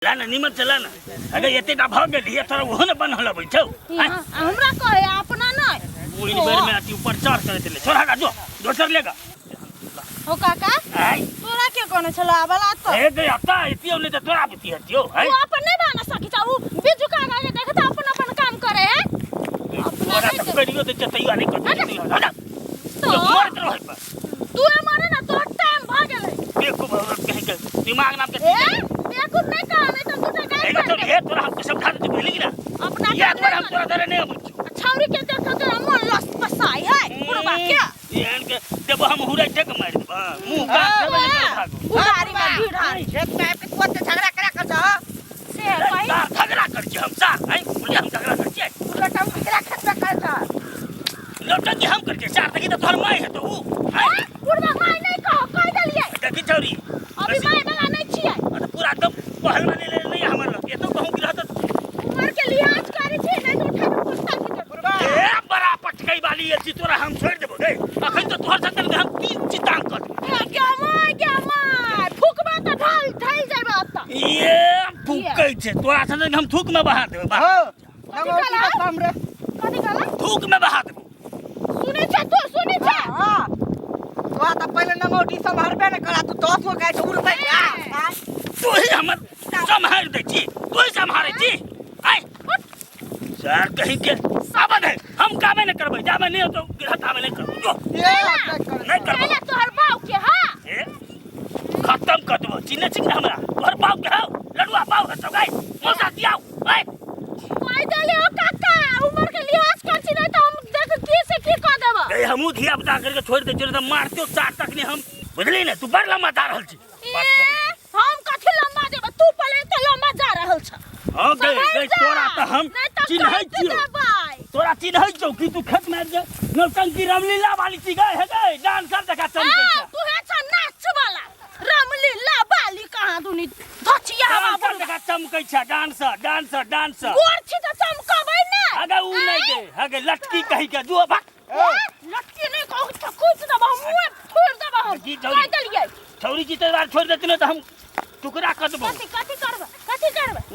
लाना निमन से लाना अगर एते का भाग गेली ये तोरा ओहन बनहल बैठौ हमरा कहे अपना नहीं ओइन बेर में आती ऊपर चढ़ करे देले छोरा का जो दोसर लेगा हो काका आई तोरा के कोने चला वाला तो ए दे आता इतियो ने तो तोरा बुती हतियो है तू अपन नहीं बना सकी चाहू बिजू का आगे देख त अपन अपन काम करे है तोरा तो करियो दे चतैया नहीं करती हटा तो मरत रह पर तू ए मारे ना तो टाइम भाग गेले बेवकूफ औरत कहीं के दिमाग नाम के ए बेवकूफ नहीं कहा नहीं तो तू का ए तो ये तोरा हमको समझा दे बोलेगी ना अपना ये बार हम तोरा दरे नहीं बुझ छौरी के देख के मन लस पसाई है पुरबा क्या ये के देबो हम हुरा टेक मार देबो मुंह का भागो उधारी का भीड़ है एक में पे कोत झगड़ा करा कर जा से भाई झगड़ा कर के हम साथ है बोले हम झगड़ा कर के लटा झगड़ा खत्म कर जा लौटा के हम करके चार तक तो तोर माई है तो पुरबा माई नहीं कह दलिए देखी चौरी अभी माई वाला नहीं छिए और पूरा एकदम पहलवानी ले नहीं हमर लग ये तो कहूं कि रहत उमर के लिहाज करे छी नहीं तो उठा के कुत्ता की पुरबा ए बड़ा पटकई वाली ये ची तोरा हम छोड़ देबो दे अखन तो तोहर संग हम तीन चितांग कर क्या माय फुकबा तो ढल ढल जाबा अत्ता ये फुकई छे तोरा संग हम थूक में बहा देबो हो नगोटी का काम रे कथि कहला थूक में बहा देबो सुने छ तू सुने छ हां तो तो पहले नगोटी संभालबे न करा तू 10 गो गाय उड़ पे जा तू ही हमर संभाल दे छी तू ही संभाले छी आई सर कहीं के साबन है हम कामे न करबै जामे नहीं तो गिरहता में नहीं करबो जो ये नहीं करबो पहले तोहर बाऊ के हां ए खत्म कर देबो चिन्ह चिन्ह हमरा तोहर बाप के हो लड़ुआ बाप हटो गई मौसा दियाओ आई कोई देले ओ काका उमर के लिहाज कर छी नहीं तो हम देख की से की क देबो ए हमू धिया बता करके छोड़ दे चले तो मारते चार तक ने हम बुझली ना तू बड़ लम्बा जा रहल छी हम कथि लंबा देबो तू पहले तो लंबा जा रहल छ हां गई तोरा तो हम चिन्है छियो तोरा चिन्है छौ कि तू खेत में जे नौटंकी रामलीला वाली छी गई है गई डांसर देखा चमकै छ तू है छ नाच वाला रामलीला वाली कहां दुनी धचिया डांसर देखा चमकै छ डांसर गोर छी त चमकबै ना अगे उ नहीं दे अगे लटकी कहि के जो भाग लटकी नहीं कहू त कुछ दबा मुंह फोड़ दबा हम की कह दलिए छौरी की तो बार छोड़ देती ना तो हम टुकड़ा कर देबो कथि करबा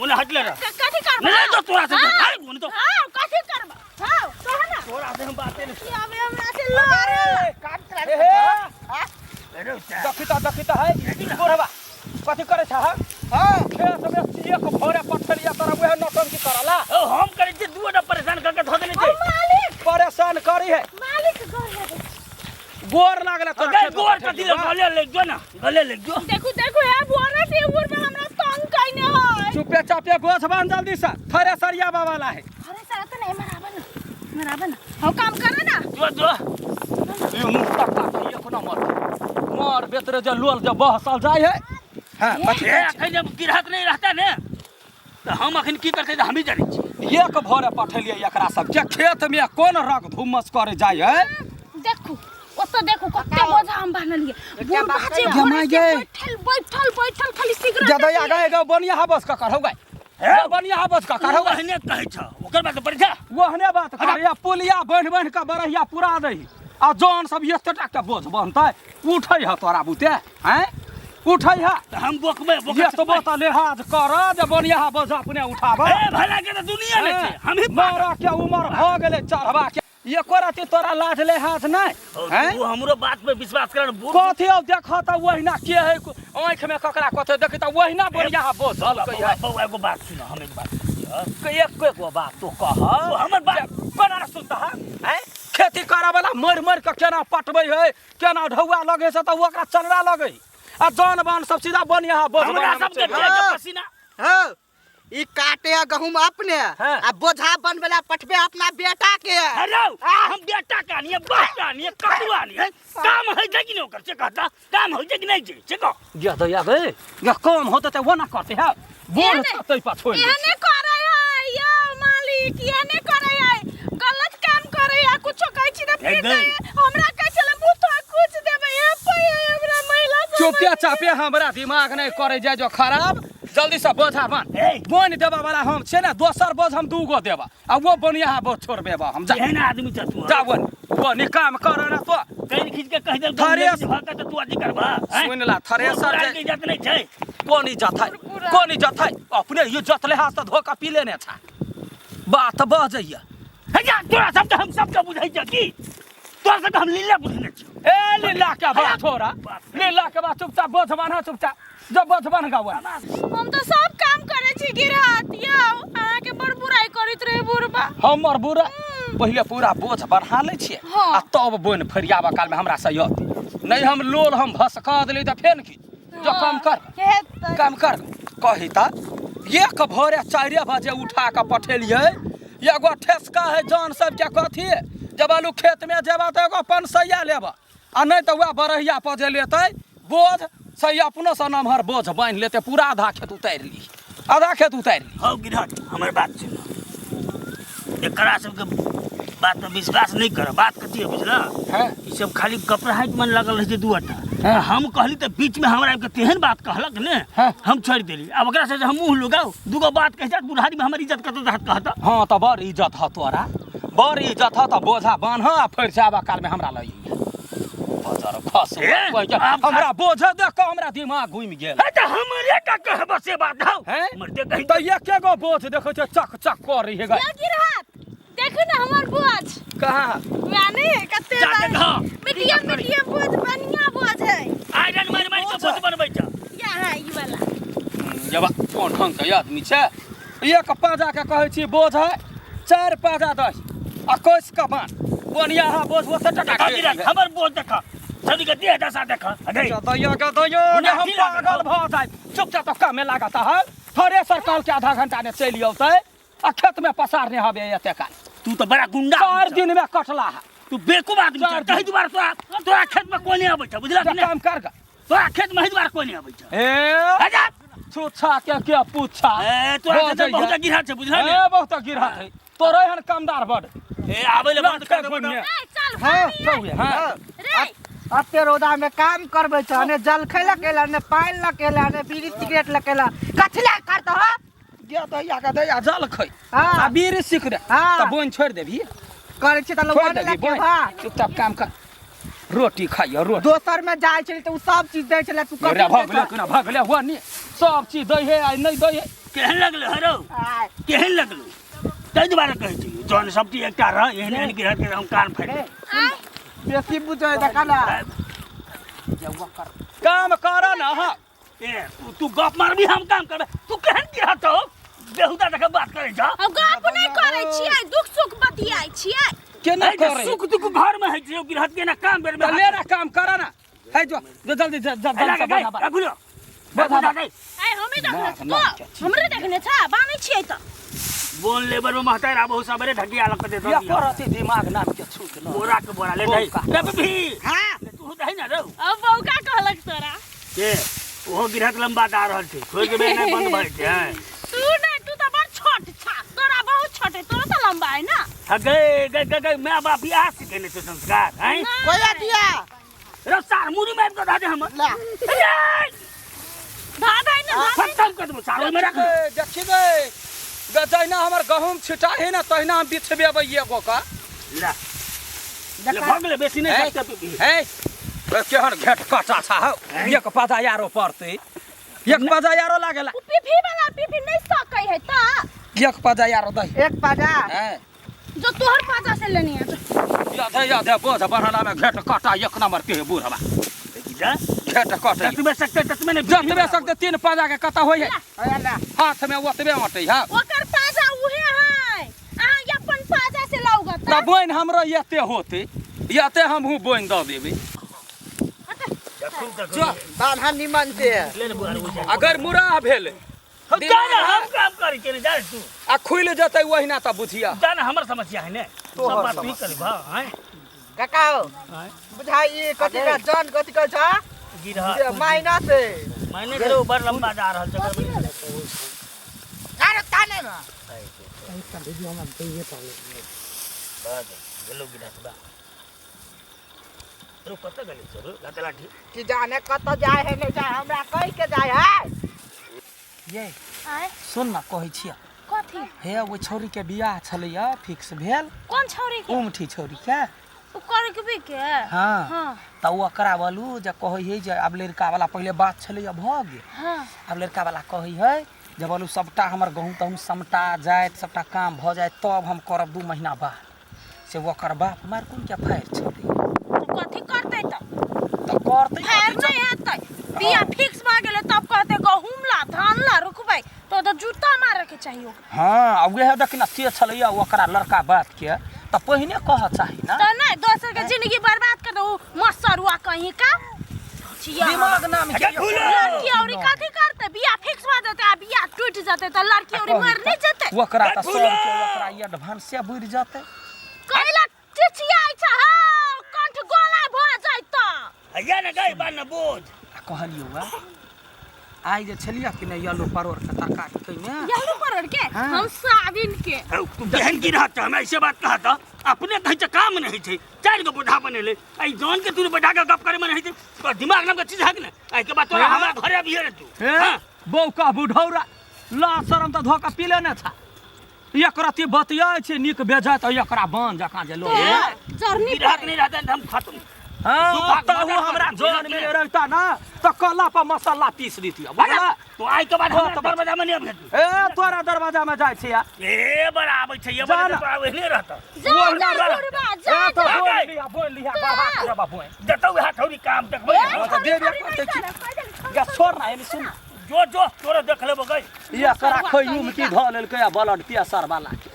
ओने हटले रह कथि करबा नहीं तो तोरा से भाई ओने तो हां कथि करबा हां कह ना तोरा से हम बातें नहीं की आवे हमरा से लड़े काट करा हां अरे दखिता है गोरबा कथि करे छ हां खेत में एक भोरे पठलिया तोरा ओहे नौटंकी करला ओ हम करे जे दुआडा परेशान करके धो देने छै मालिक परेशान करी है मालिक गोर लगे गोर लागला तोरा अगे गोर कथि ले गले ले जो देखो है बोरे से ऊपर में हमरा तंग कइने है चुपे चापे गोछ बांध जल्दी से थरे सरिया वाला है अरे सारा तो नहीं मराबन हो काम करे ना जो ये मुक्ता का एक नंबर मार बेतरे जे लोल जे बहसल जाय है हां ए अखन जब गिरहत नहीं रहता ने तो हम अखन की करते हम ही जाने छी एक भोरे पठलिए एकरा सब जे खेत में कोन रग धुमस करे जाय है देखो ओतो देखो कते बोझा हम बानलिए बोर बाजे जमाई गे बैठल खाली सिगरेट जदया गए बनिया हबस का करौ गए बनिया हबस का करौ गए कहने कहे छ ओकर बात पर जा ओहने बात करिया पुलिया बन के बरहिया पुरा दही आ जौन सब एते टाका बोझ बनतै उठै ह तोरा बुते हैं उठै ह तो हम बोकबे ये तो बता लेहाज कर जे बनिया बोझ अपने उठाबे ए भला के तो दुनिया में छै हम ही मारा के उमर भ गेले चढ़बा के एको राती तोरा लाज लेहाज नै हैं तू हमरो बात पे विश्वास कर कथि अब देख त वहिना के है आंख में ककरा कथे देख त वहिना बनिया बोझ के है बउआ एगो बात सुन हम एक बात एक गो बात तो कह हमर बात कोना सुनता है खेती करा वाला मर के केना पटबै है केना ढौआ लगे से त ओकरा चलरा लगे आ जन बान सब सीधा बनिया बोझ हमरा सब के पसीना हां ई काटे गहूम अपने आ बोझा बनवेला पठबे अपना बेटा के हेलो हम बेटा का नहीं बाप का नहीं कटुआ नहीं काम है कि नहीं कर से कहता काम है कि नहीं से कह ये दया बे ये काम होता त वो ना करते है बोल तै पा छोड़ एने करे है यो मालिक एने करे है गलत काम करे है कुछो कहै छी त फिर हमरा कहै छले मुंह तो कुछ देबे ए पे हमरा महिला चुपे चापे हमरा दिमाग नहीं करे जाय जो खराब जल्दी से बोझा बन बोन देबा वाला हम छे ना दोसर बोझ हम दूगो देबा आ वो बनिया बोझ छोड़बे बा हम जा एहन आदमी छ तू जा वो निकाम कर ना तो कहीं खींच के कह दे थरेस भाग के तू अथी करबा सुन ला थरेसर के इज्जत नहीं छै कौन इज्जत है कौन इज्जत है अपने इज्जत ले हाथ से धोखा पी लेने था बात बह जाइए हैया तोरा सब हम सबके बुझै छ की तोरा सब हम लीला बुझने छी ए लीला के बात छोरा लीला के बात चुपचाप बोझ बना चुपचाप जब बोझ बन गावा हम तो सब काम करे छी गिरहत यौ अहाँ के बड़ बुराई करित रहे बुरबा हमर बुरा पहले पूरा बोझ बढ़ा ले छिए आ तब बोन फरियाबा काल में हमरा से नहीं हम लोल हम भसका देली त फेन की जो काम कर कही ता एक भोरे 4 बजे उठा के पठेलिए एगो ठेसका है जान सब के कथी जब आलू खेत में जेबा त एगो पनसैया लेबा आ नहीं त वह बरहिया पजे लेते बोझ सही अपनो से नमहर बोझ बांध लेते पूरा आधा खेत उतार ली हो गिरहत हमर बात सुन एकरा सबके बात में विश्वास नहीं कर बात कथी है बुझला हां ई सब खाली कपड़ाहट मन लगल रहे दू अट्टा हम कहली त बीच में हमरा के तेहन बात कहलक ने हम छोड़ देली अब ओकरा से हम मुंह लगाओ दूगो बात कह जात बुढ़ारी में हमर इज्जत कत रहत कहत हां त बड़ इज्जत ह तोरा बड़ इज्जत ह त बोझा बांध आ फिर से आबा काल में हमरा लई बाजार खस हमरा बोझा देख के हमरा दिमाग घूम गेल है त हमरे का कहब से बात हो मरते कहीं त एकेगो बोझ देखो छ चक चक कर रही है या गिरहत देखो ना हमर बोझ कहां यानी कते मिटिया बोझ बढ़िया बोझ है आयरन मार के बोझ बनबै छ यहाँ ई वाला जब कौन ढंग के आदमी छे एक पाजा के कहै छी बोझ है 4 पाजा 10 आ कोस का बान बढ़िया हा बोझ वो टका हमर बोझ देखा सदी के दे दसा देखा अरे दयो ने हम पागल भ जाय चुपचाप तो काम में लागता है थ्रेसर काल के आधा घंटा ने चली औते आ खेत में पसारने हबे एते काल तू तो बड़ा गुंडा 4 दिन में कटला है तू बेवकूफ आदमी छ कहीं दुबार तोरा खेत में कोई नहीं आबै छ बुझला कि काम कर तोरा खेत में दुबार कोई नहीं आबै छ ए आजा छुछा के पूछा ए तोरा से बहुत गिरहा छ बुझला ए बहुत गिरहा है तोरे हन कामदार बड़ ए आबै ले बंद कर दे चल हां हां रे अते रोदा में काम करबे छ ने जल खैला केला ने पानी ला केला ने बीड़ी सिगरेट ला केला कथला करत हो गे दैया के दैया जल खै हां आ बीड़ी सिगरेट त बोन छोड़ देबी करे छ त लोग ला के भा चुपचाप काम कर रोटी खाइयो रोटी दोसर में जाय छ त उ सब चीज दे छले तू रे भगले हुआ नहीं सब चीज दे है आ नहीं दे है केहन लगले हरो केहन लगलो तै दुबारा कहै छी जौन सब चीज एकटा रह एहन गिरहा के हम कान फाड़ बेसी बुझै त कना काम कर ना हां ए तू गप मारबी हम काम करबे तू केहन गिरहा तो बेहुदा देख बात करे छ अब गप नहीं करे छियै दुख सुख बतियाई छियै केना करे सुख दुख घर में है जे गिरहा के ना काम बेर में ले ना काम कर ना है जो जल्दी जल्दी से बना गुलो बता दे ए हमें देखने तो हमरे देखने छ बानै छियै त बोन लेबर में महतारा बहुत सबरे ढकिया लग दे या करती दिमाग नाम के छूट न बोरा के बोरा ले दई रे भी हां तू दही ना रो अब बौका कहलक तोरा के ओहो गिरहत लंबा दा रहल छै खोज के नहीं बंद भइ छै तू तो बड़ छोट छ तोरा बहुत छोटे तोरा तो लंबा है ना गए मैं बाप बियाह सिखेने तो संस्कार हैं कोया दिया रे सार मुरी में तो दादे हम ला दादा ने खत्म कर दो सार में रख देखिबे गजैना हमर गहूम छिटा है ना तहिना हम बिछबे बइए गो का ला ले भगले बेसी नहीं सकते तू भी है केहन घेट कचा छा हो एक पाजा यारो पड़ते एक पाजा यारो लागेला पीफी वाला पीफी नहीं सकै है ता एक पाजा यारो दई एक पाजा जो तोहर पाजा से लेनी है याद बोझ बढ़ला में घेट कटा एक नंबर के बुढ़वा घेट कटा तू बे सकते तू मैंने जब बे सकते 3 पाजा के कता होय है अला हाथ में ओतबे मटै हां ओकर पाजा उहे है आ अपन पाजा से लौगत त बोइन हमरो एते होते एते हमहु बोइन द देबे जो बान्हा निमन से ले ले अगर मुरा भेल हम जाना हम काम करी के जा तू आ खुल जतै ओहिना त बुझिया जाना हमर समस्या है ने सब बात तू कर भा हैं काका बुझाई कथि का जान कथि का छ गिरहा माइना से मैंने करो बड़ लंबा जा रहल छै अरे ताने ना गेलो गिरहा रो कत गली छ रो गतला ठीक कि जाने कत जाय है नहीं जाय हमरा कह के जाय है ये आय सुन ना कहै छिया कथि हे वो छोरी के बियाह छलैया फिक्स भेल कौन छौरी के उमठी छोरी के कर के भी के हाँ तो ओकरा बोलू जे कहै है जे अब लड़का वाला पहले बात छलै अब भ गेल हां अब लड़का वाला कहै है जब बोलू सबटा हमर गहूँ तहूँ समटा जाए सबटा काम भ जाए तब हम करब 2 महीना बाद से ओकर बाप मार कोन के फायर छलै तो कथी करते तो करतै फायर नहीं हेतै बिया फिक्स भ गेलै तब कहते गहूम ला धान ला रुकबै तो जूता मारे के चाहिए हाँ वह देख ना से छलै ओकरा लड़का बात के तो पहिने कह चाही ना तो नहीं दोसर के जिंदगी बर्बाद कर दो मसरुआ कहीं का दिमाग नाम के लड़की औरी कथी करते बिया फिक्स भ जते आ बिया टूट जते तो लड़की औरी मर नहीं जते ओकरा त सब के ओकरा एडवांस से बुझ जते कैला चिचियाई छ हां कंठ गोला भ जाय त या न गई बान बोझ कहलियो वा आई जे छलिया कि नहीं आलू परोर के तरकारी कइने यही परोड़ के हम साबिन के तू बहन की रहत हम ऐसे बात कहत अपने कहि त काम नहीं छै 4 गो बुढ़ा बनेले आई जान के तू बैठा के गप करे में नहीं छै तो दिमाग नाम के चीज है कि ना आई के बात तोरा हमरा घरे अभी रे तू हां बौका बुढ़ौरा ला शरम त धोका पीले न था एकरा ती बतियाय छै निक बेजा त एकरा बान जका जे लो जर्नी रहत नहीं रहत हम खत्म हां तो हमरा जान में रहता ना तो कला पर मसाला पीस देती बुझला तो आई के बाद हम दरवाजा में नहीं भेट ए तोरा दरवाजा में जाय छै ए बड़ा आबै छै ये बड़ा आबै नहीं रहत तो बोल लिया बाबा रे बाबू जतौ हाथ हौरी काम देखबै तो दे दे करते छी गा छोड़ ना एनी सुन जो जो तोरा देख लेबो गई ये करा खइयू में की ध लेलकै ब्लड प्रेशर वाला के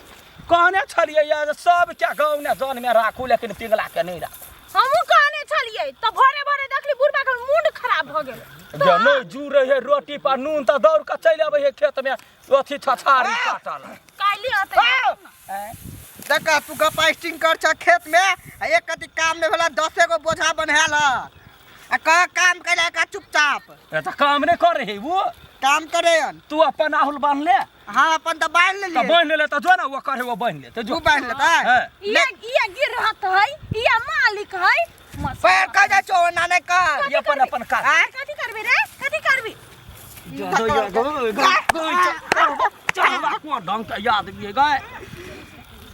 कहने छलिए या सब क्या गाँव ने जान में राखू लेकिन पिघला के नहीं राखू हमहू कहने छलिए त भोरे भोरे देखली बुढ़बा के मूड खराब भ गेल जे नहीं जुरे है रोटी पर नून त दौड़ के चल आबै है खेत में अथी छछारी काटल काली आते देखा तू गपास्टिंग कर छ खेत में एक कति काम नहीं होला 10 गो बोझा बन्हाल आ कह काम करे का चुपचाप ए त काम नहीं करे है वो काम करे तू अपन आहुल बांध ले हां अपन त बांध ले त बांध ले त जो ना वो करे वो बांध ले त जो तू बांध लेता ये गिर रहत है ये मालिक है पैर का जा छो ना ने का ये अपन अपन का कथी करबे रे कथी करबी चल को ढंग के याद भी गए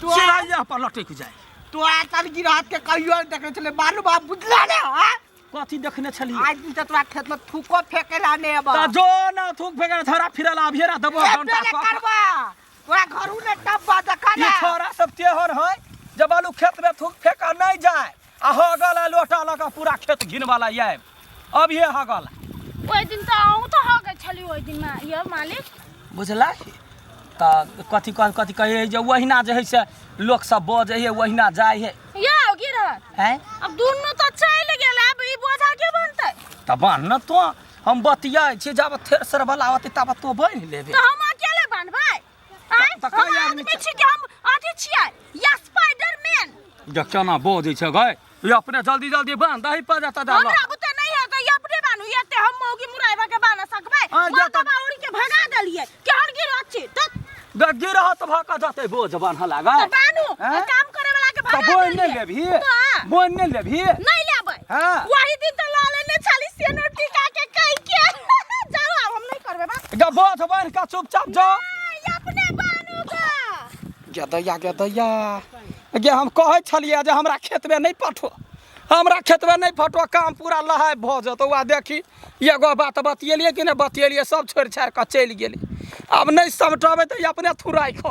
तू चिड़ैया पर लटक जाए तू आजकल गिरहत के कहियो देखे चले मालूम बाप बुझला ने हां कथी देखने छलिए आज दिन तोरा खेत में थूको फेकेला ने अब त जो ना थूक फेके धरा फिरला अभियरा दबो घंटा करबा तोरा घरू ने टब्बा देखा ये छोरा सब तेहर है जब आलू खेत में थूक फेंका नहीं जाए आ हो गला लोटा लगा पूरा खेत घिन वाला ये अब ये हो गला ओइ दिन त आउ त हो गए छली ओइ दिन में ये मालिक बुझला त कथी कथी कहे जे वहिना जे है से लोग सब बजे है वहिना जाय है ये गिर हैं अब दोनों तो चल गेल अब ई बोझा के बनतै त बांध न तो हम बतियाय छी जब थ्रेसर वाला आवत तब तो बांध लेबे तो हम अकेले बांधबै हम आदमी छी कि हम अथी छियै या स्पाइडरमैन देख केना बोझै छै गए ये अपने जल्दी जल्दी बांध दही पर जाता डाल हमरा बुते नहीं है तो ये अपने बानू ये ते हम मौगी मुराइबा के बाना सकबै माता उड़ के भगा देलिए केहन गिर अछि त गग्गी रहत भाका जाते बोझ बांध लागा बानू काम करे वाला के भगा बोझ नहीं लेबी बोझ नहीं लेबी नहीं लेबै हां वही दिन त ला लेने 40 से नोट टिका के कहि के जाओ हम नहीं करबे बा ग बोझ बांध का चुपचाप जाओ अपने बानू का गदैया गे हम कहै छलिए जे हमरा खेत में नहीं पठो हमरा खेत में नहीं फटो काम पूरा लहाय भ जतो वा देखी एगो बात बतियलिए कि नहीं बतियलिए सब छोड़ छाड़ के चल गेली अब नहीं समटबे त अपने थुराई